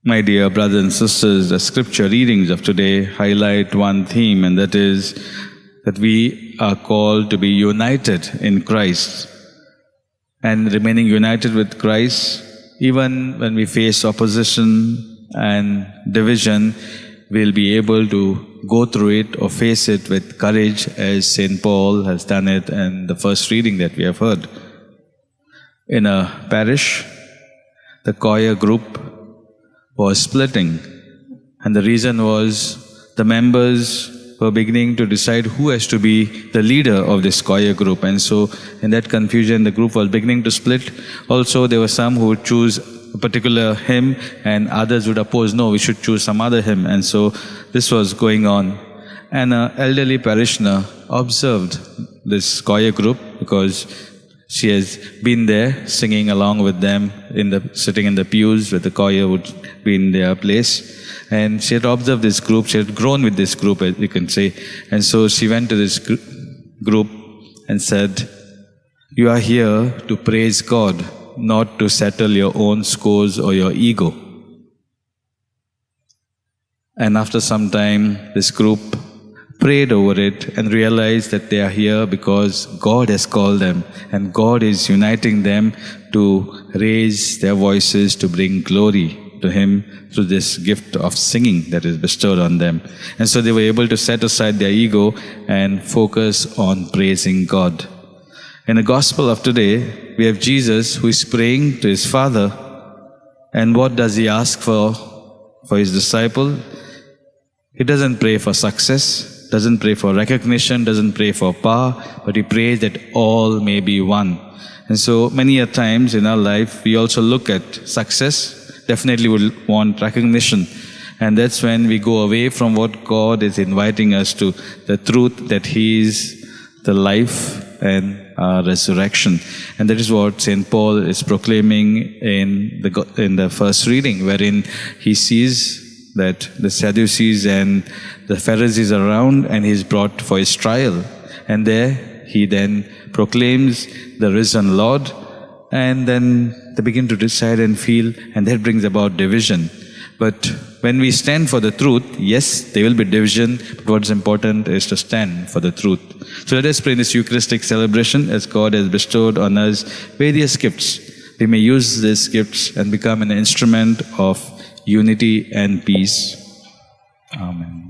My dear brothers and sisters, the scripture readings of today highlight one theme, and that is that we are called to be united in Christ. And remaining united with Christ, even when we face opposition and division, we'll be able to go through it or face it with courage, as St. Paul has done it in the first reading that we have heard. In a parish, the choir group was splitting, and the reason was the members were beginning to decide who has to be the leader of this choir group. And so in that confusion, the group was beginning to split. Also, there were some who would choose a particular hymn and others would oppose, no, we should choose some other hymn. And so this was going on. And an elderly parishioner observed this choir group because she has been there singing along with them, sitting in the pews where the choir would be in their place. And she had observed this group, she had grown with this group, as you can say. And so she went to this group and said, "You are here to praise God, not to settle your own scores or your ego." And after some time, this group prayed over it and realized that they are here because God has called them and God is uniting them to raise their voices to bring glory to Him through this gift of singing that is bestowed on them. And so they were able to set aside their ego and focus on praising God. In the Gospel of today, we have Jesus who is praying to His Father, and what does He ask for His disciple? He doesn't pray for success, doesn't pray for recognition, doesn't pray for power, but He prays that all may be one. And so many a times in our life, we also look at success, definitely will want recognition. And that's when we go away from what God is inviting us to, the truth that He is the life and resurrection. And that is what St. Paul is proclaiming in the first reading, wherein he sees that the Sadducees and the Pharisees are around and he's brought for his trial. And there he then proclaims the risen Lord, and then they begin to decide and feel, and that brings about division. But when we stand for the truth, yes, there will be division, but what's important is to stand for the truth. So let us pray in this Eucharistic celebration, as God has bestowed on us various gifts. We may use these gifts and become an instrument of unity and peace. Amen.